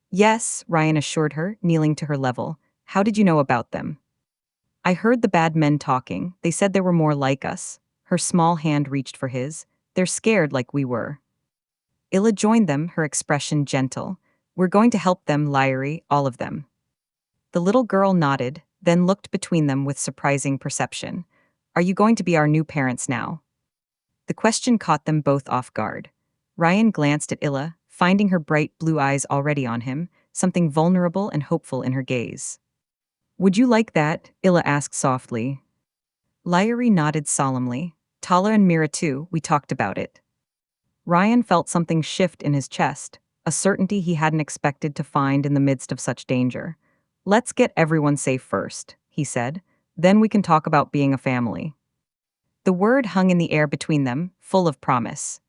Speaker 1: Yes, Ryan assured her, kneeling to her level. How did you know about them? I heard the bad men talking. They said there were more like us. Her small hand reached for his. They're scared like we were. Ila joined them, her expression gentle. We're going to help them, Liry, all of them. The little girl nodded, then looked between them with surprising perception. Are you going to be our new parents now? The question caught them both off guard. Ryan glanced at Ila, finding her bright blue eyes already on him, something vulnerable and hopeful in her gaze. Would you like that? Ila asked softly. Liry nodded solemnly. Tala and Meera too, we talked about it. Ryan felt something shift in his chest, a certainty he hadn't expected to find in the midst of such danger. Let's get everyone safe first, he said. Then we can talk about being a family. The word hung in the air between them, full of promise.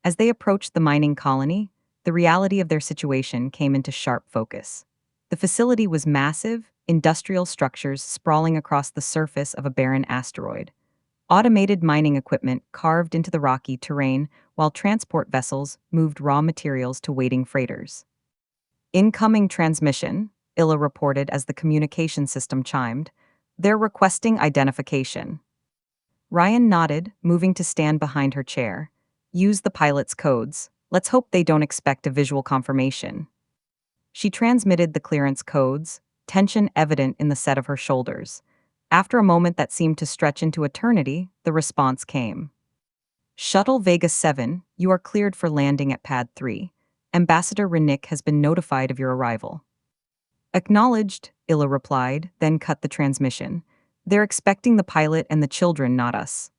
Speaker 1: As they approached the mining colony, the reality of their situation came into sharp focus. The facility was massive, industrial structures sprawling across the surface of a barren asteroid. Automated mining equipment carved into the rocky terrain, while transport vessels moved raw materials to waiting freighters. Incoming transmission, Ila reported as the communication system chimed. They're requesting identification. Ryan nodded, moving to stand behind her chair. Use the pilot's codes. Let's hope they don't expect a visual confirmation. She transmitted the clearance codes, tension evident in the set of her shoulders. After a moment that seemed to stretch into eternity, the response came. Shuttle Vega 7, you are cleared for landing at Pad 3. Ambassador Renick has been notified of your arrival. Acknowledged, Ila replied, then cut the transmission. They're expecting the pilot and the children, not us.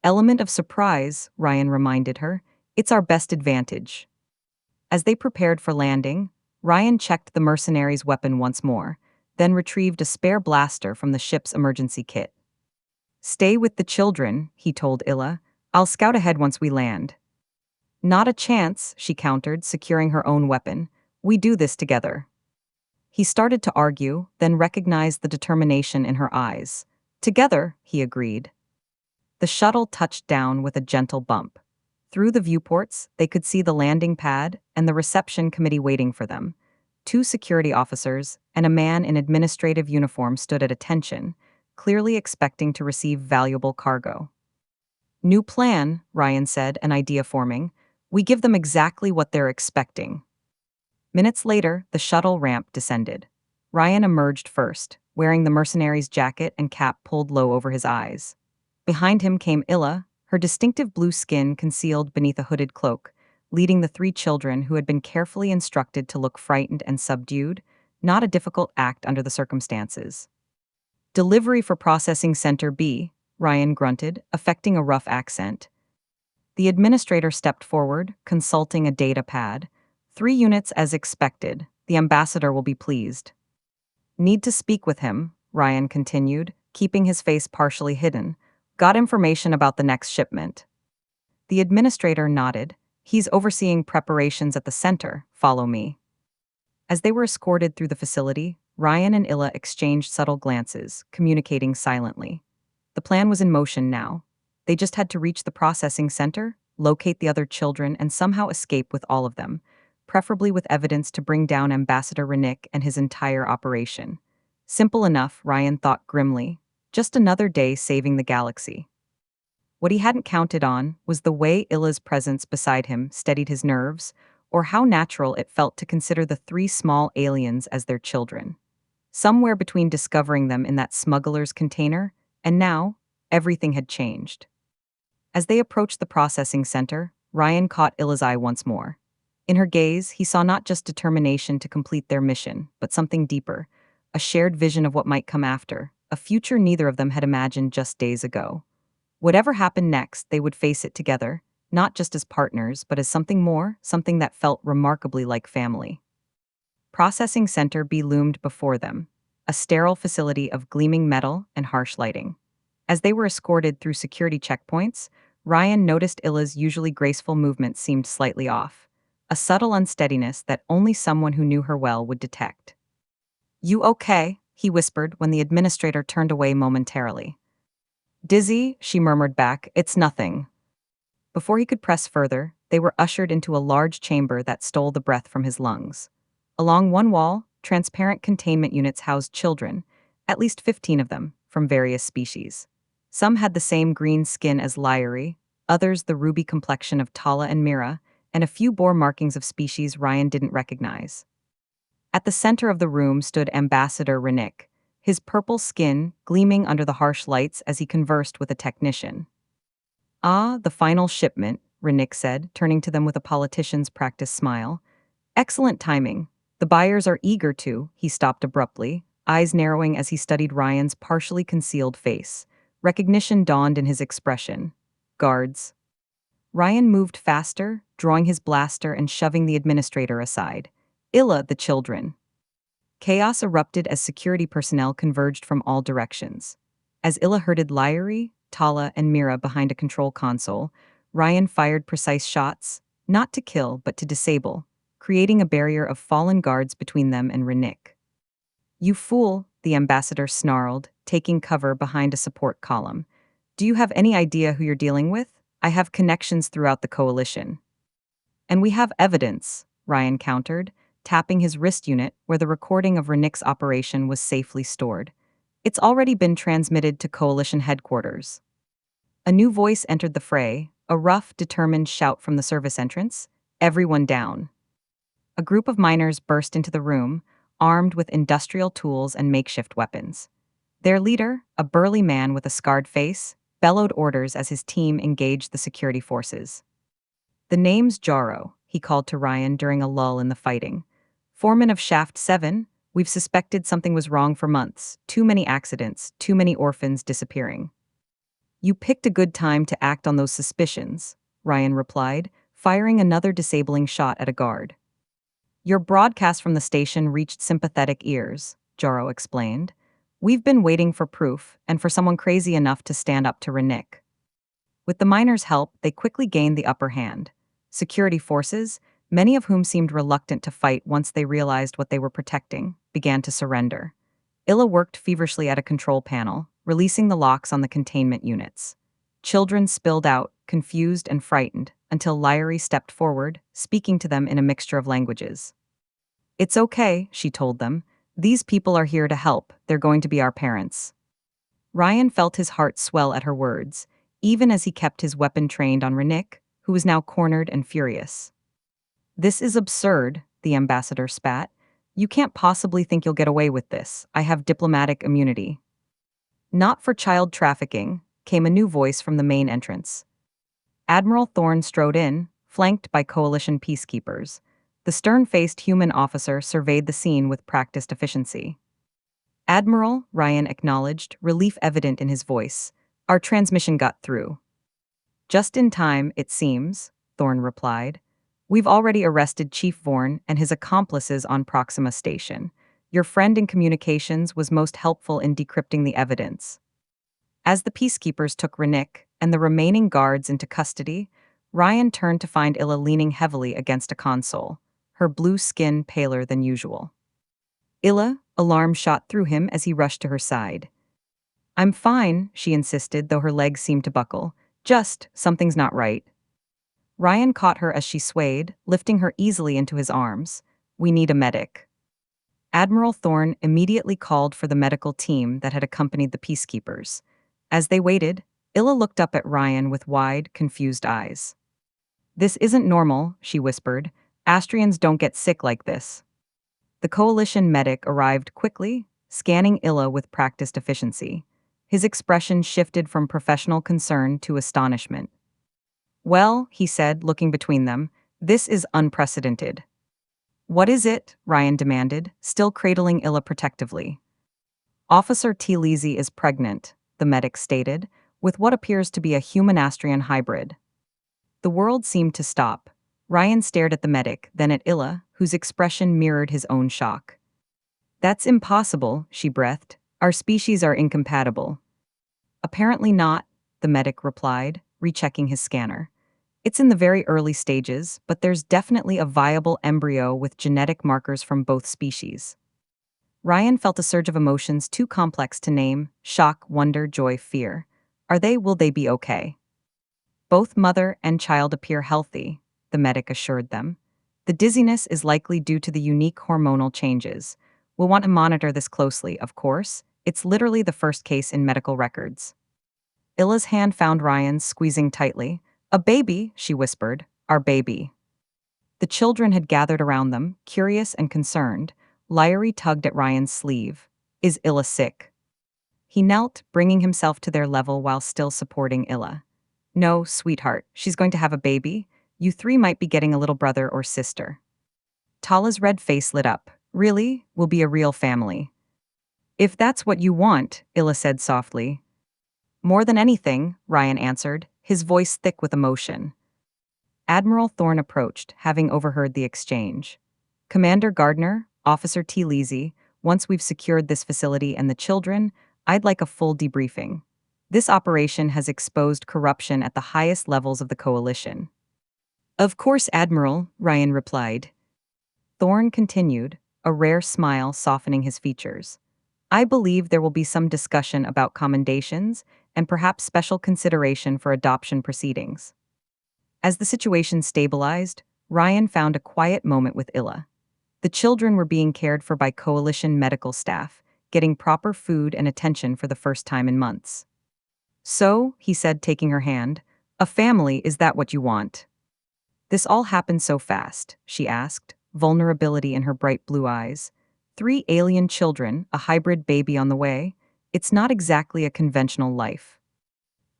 Speaker 1: Element of surprise, Ryan reminded her. It's our best advantage. As they prepared for landing, Ryan checked the mercenary's weapon once more, then retrieved a spare blaster from the ship's emergency kit. Stay with the children, he told Ila. I'll scout ahead once we land. Not a chance, she countered, securing her own weapon. We do this together. He started to argue, then recognized the determination in her eyes. Together, he agreed. The shuttle touched down with a gentle bump. Through the viewports, they could see the landing pad and the reception committee waiting for them. 2 security officers and a man in administrative uniform stood at attention, clearly expecting to receive valuable cargo. New plan, Ryan said, an idea forming. We give them exactly what they're expecting. Minutes later, the shuttle ramp descended. Ryan emerged first, wearing the mercenary's jacket and cap pulled low over his eyes. Behind him came Ila, her distinctive blue skin concealed beneath a hooded cloak, leading the 3 children who had been carefully instructed to look frightened and subdued, not a difficult act under the circumstances. Delivery for Processing Center B, Ryan grunted, affecting a rough accent. The administrator stepped forward, consulting a data pad. 3 units as expected. The ambassador will be pleased. Need to speak with him, Ryan continued, keeping his face partially hidden. Got information about the next shipment. The administrator nodded. He's overseeing preparations at the center. Follow me. As they were escorted through the facility, Ryan and Ila exchanged subtle glances, communicating silently. The plan was in motion now. They just had to reach the processing center, locate the other children, and somehow escape with all of them, preferably with evidence to bring down Ambassador Renick and his entire operation. Simple enough, Ryan thought grimly. Just another day saving the galaxy. What he hadn't counted on was the way Ila's presence beside him steadied his nerves, or how natural it felt to consider the 3 small aliens as their children. Somewhere between discovering them in that smuggler's container, and now, everything had changed. As they approached the processing center, Ryan caught Ila's eye once more. In her gaze, he saw not just determination to complete their mission, but something deeper, a shared vision of what might come after, a future neither of them had imagined just days ago. Whatever happened next, they would face it together, not just as partners, but as something more, something that felt remarkably like family. Processing Center B loomed before them, a sterile facility of gleaming metal and harsh lighting. As they were escorted through security checkpoints, Ryan noticed Ila's usually graceful movements seemed slightly off, a subtle unsteadiness that only someone who knew her well would detect. You okay? he whispered when the administrator turned away momentarily. Dizzy, she murmured back, it's nothing. Before he could press further, they were ushered into a large chamber that stole the breath from his lungs. Along one wall, transparent containment units housed children, at least 15 of them, from various species. Some had the same green skin as Liry, others the ruby complexion of Tala and Meera, and a few bore markings of species Ryan didn't recognize. At the center of the room stood Ambassador Renick, his purple skin gleaming under the harsh lights as he conversed with a technician. Ah, the final shipment, Renick said, turning to them with a politician's practiced smile. Excellent timing. The buyers are eager to, he stopped abruptly, eyes narrowing as he studied Ryan's partially concealed face. Recognition dawned in his expression. Guards. Ryan moved faster, drawing his blaster and shoving the administrator aside. Ila, the children. Chaos erupted as security personnel converged from all directions. As Ila herded Liry, Tala, and Meera behind a control console, Ryan fired precise shots, not to kill but to disable, creating a barrier of fallen guards between them and Renick. You fool, the ambassador snarled, taking cover behind a support column. Do you have any idea who you're dealing with? I have connections throughout the coalition. And we have evidence, Ryan countered, tapping his wrist unit where the recording of Renick's operation was safely stored. It's already been transmitted to coalition headquarters. A new voice entered the fray, a rough, determined shout from the service entrance. Everyone down. A group of miners burst into the room, armed with industrial tools and makeshift weapons. Their leader, a burly man with a scarred face, bellowed orders as his team engaged the security forces. The name's Jaro, he called to Ryan during a lull in the fighting. Foreman of Shaft 7, we've suspected something was wrong for months. Too many accidents, too many orphans disappearing. You picked a good time to act on those suspicions, Ryan replied, firing another disabling shot at a guard. Your broadcast from the station reached sympathetic ears, Jaro explained. We've been waiting for proof and for someone crazy enough to stand up to Renick. With the miners' help, they quickly gained the upper hand. Security forces, many of whom seemed reluctant to fight once they realized what they were protecting, began to surrender. Ila worked feverishly at a control panel, releasing the locks on the containment units. Children spilled out, confused and frightened, until Liry stepped forward, speaking to them in a mixture of languages. It's okay, she told them. These people are here to help. They're going to be our parents. Ryan felt his heart swell at her words, even as he kept his weapon trained on Renick, who was now cornered and furious. This is absurd, the ambassador spat. You can't possibly think you'll get away with this. I have diplomatic immunity. Not for child trafficking, came a new voice from the main entrance. Admiral Thorne strode in, flanked by coalition peacekeepers. The stern-faced human officer surveyed the scene with practiced efficiency. Admiral, Ryan acknowledged, relief evident in his voice. Our transmission got through. Just in time, it seems, Thorne replied. We've already arrested Chief Vorne and his accomplices on Proxima Station. Your friend in communications was most helpful in decrypting the evidence. As the peacekeepers took Renick and the remaining guards into custody, Ryan turned to find Ila leaning heavily against a console, her blue skin paler than usual. Ila, alarm shot through him as he rushed to her side. I'm fine, she insisted, though her legs seemed to buckle. Just, something's not right. Ryan caught her as she swayed, lifting her easily into his arms. We need a medic. Admiral Thorne immediately called for the medical team that had accompanied the peacekeepers. As they waited, Ila looked up at Ryan with wide, confused eyes. This isn't normal, she whispered. Astrians don't get sick like this. The coalition medic arrived quickly, scanning Ila with practiced efficiency. His expression shifted from professional concern to astonishment. Well, he said, looking between them, this is unprecedented. What is it? Ryan demanded, still cradling Ila protectively. Officer Tlesie is pregnant, the medic stated, with what appears to be a human Astrian hybrid. The world seemed to stop. Ryan stared at the medic, then at Ila, whose expression mirrored his own shock. That's impossible, she breathed. Our species are incompatible. Apparently not, the medic replied, rechecking his scanner. It's in the very early stages, but there's definitely a viable embryo with genetic markers from both species. Ryan felt a surge of emotions too complex to name: shock, wonder, joy, fear. Will they be okay? Both mother and child appear healthy, the medic assured them. The dizziness is likely due to the unique hormonal changes. We'll want to monitor this closely, of course. It's literally the first case in medical records. Ila's hand found Ryan's, squeezing tightly. A baby, she whispered. Our baby. The children had gathered around them, curious and concerned. Liry tugged at Ryan's sleeve. Is Ila sick? He knelt, bringing himself to their level while still supporting Ila. No, sweetheart, she's going to have a baby. You three might be getting a little brother or sister. Tala's red face lit up. Really? We'll be a real family. If that's what you want, Ila said softly. More than anything, Ryan answered, his voice thick with emotion. Admiral Thorne approached, having overheard the exchange. Commander Gardner, Officer Tlesie, once we've secured this facility and the children, I'd like a full debriefing. This operation has exposed corruption at the highest levels of the coalition. Of course, Admiral, Ryan replied. Thorne continued, a rare smile softening his features. I believe there will be some discussion about commendations and perhaps special consideration for adoption proceedings. As the situation stabilized, Ryan found a quiet moment with Ila. The children were being cared for by coalition medical staff, getting proper food and attention for the first time in months. So, he said, taking her hand, a family, is that what you want? This all happened so fast, she asked, vulnerability in her bright blue eyes. 3 alien children, a hybrid baby on the way. It's not exactly a conventional life.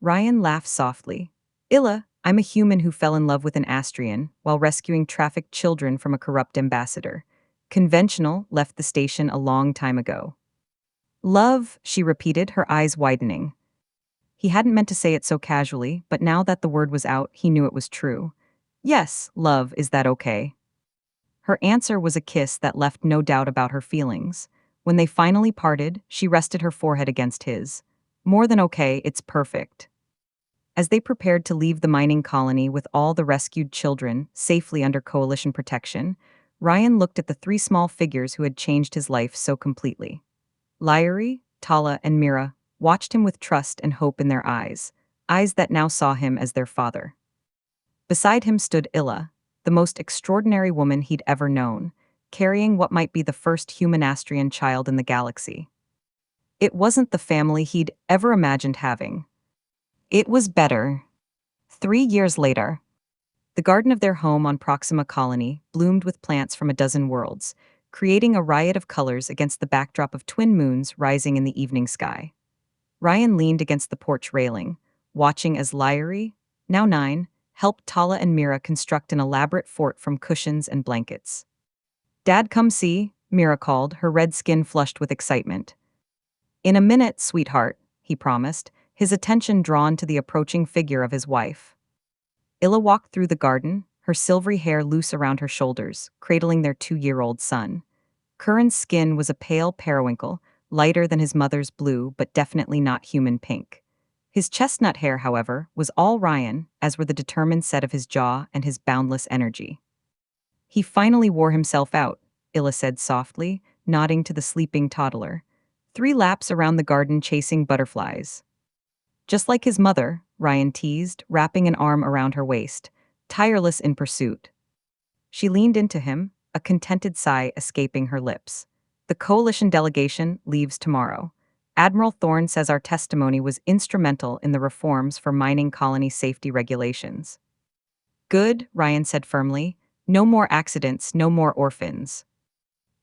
Speaker 1: Ryan laughed softly. Ila, I'm a human who fell in love with an Astrian while rescuing trafficked children from a corrupt ambassador. Conventional left the station a long time ago. Love, she repeated, her eyes widening. He hadn't meant to say it so casually, but now that the word was out, he knew it was true. Yes, love, is that okay? Her answer was a kiss that left no doubt about her feelings. When they finally parted, she rested her forehead against his. More than okay, it's perfect. As they prepared to leave the mining colony with all the rescued children safely under coalition protection, Ryan looked at the 3 small figures who had changed his life so completely. Liry, Tala, and Meera watched him with trust and hope in their eyes that now saw him as their father. Beside him stood Ila, the most extraordinary woman he'd ever known, carrying what might be the first human Astrian child in the galaxy. It wasn't the family he'd ever imagined having. It was better. 3 years later, the garden of their home on Proxima Colony bloomed with plants from a dozen worlds, creating a riot of colors against the backdrop of twin moons rising in the evening sky. Ryan leaned against the porch railing, watching as Liry, now 9, helped Tala and Meera construct an elaborate fort from cushions and blankets. Dad, come see, Meera called, her red skin flushed with excitement. In a minute, sweetheart, he promised, his attention drawn to the approaching figure of his wife. Ila walked through the garden, her silvery hair loose around her shoulders, cradling their 2-year-old son. Curran's skin was a pale periwinkle, lighter than his mother's blue but definitely not human pink. His chestnut hair, however, was all Ryan, as were the determined set of his jaw and his boundless energy. He finally wore himself out, Ila said softly, nodding to the sleeping toddler. 3 laps around the garden chasing butterflies. Just like his mother, Ryan teased, wrapping an arm around her waist, tireless in pursuit. She leaned into him, a contented sigh escaping her lips. The coalition delegation leaves tomorrow. Admiral Thorne says our testimony was instrumental in the reforms for mining colony safety regulations. Good, Ryan said firmly. No more accidents, no more orphans.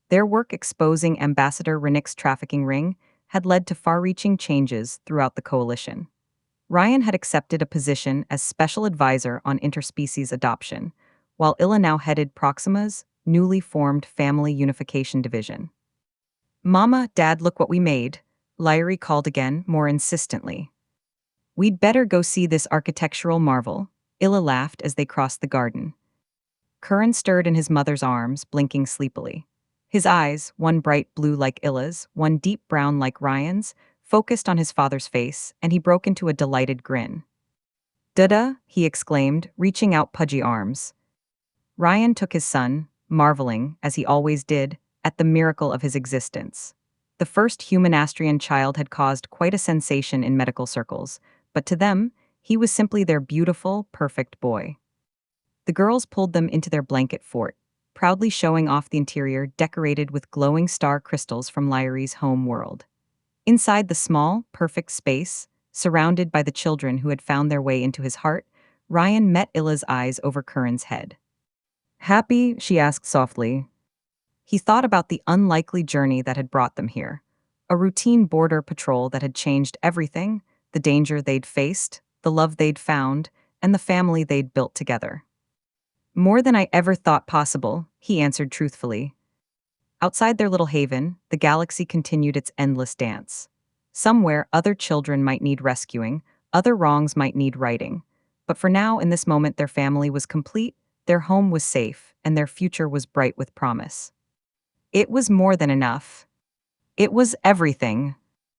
Speaker 1: Their work exposing Ambassador Rennick's trafficking ring had led to far-reaching changes throughout the coalition. Ryan had accepted a position as special advisor on interspecies adoption, while Ila now headed Proxima's newly formed Family Unification Division. Mama, Dad, look what we made, Liry called again, more insistently. We'd better go see this architectural marvel, Ila laughed as they crossed the garden. Curran stirred in his mother's arms, blinking sleepily. His eyes, one bright blue like Ila's, one deep brown like Ryan's, focused on his father's face, and he broke into a delighted grin. Dada, he exclaimed, reaching out pudgy arms. Ryan took his son, marveling, as he always did, at the miracle of his existence. The first human Astrian child had caused quite a sensation in medical circles, but to them, he was simply their beautiful, perfect boy. The girls pulled them into their blanket fort, proudly showing off the interior decorated with glowing star crystals from Liry's home world. Inside the small, perfect space, surrounded by the children who had found their way into his heart, Ryan met Ila's eyes over Curran's head. Happy? She asked softly. He thought about the unlikely journey that had brought them here. A routine border patrol that had changed everything, the danger they'd faced, the love they'd found, and the family they'd built together. More than I ever thought possible, he answered truthfully. Outside their little haven, the galaxy continued its endless dance. Somewhere, other children might need rescuing, other wrongs might need righting. But for now, in this moment, their family was complete, their home was safe, and their future was bright with promise. It was more than enough. It was everything.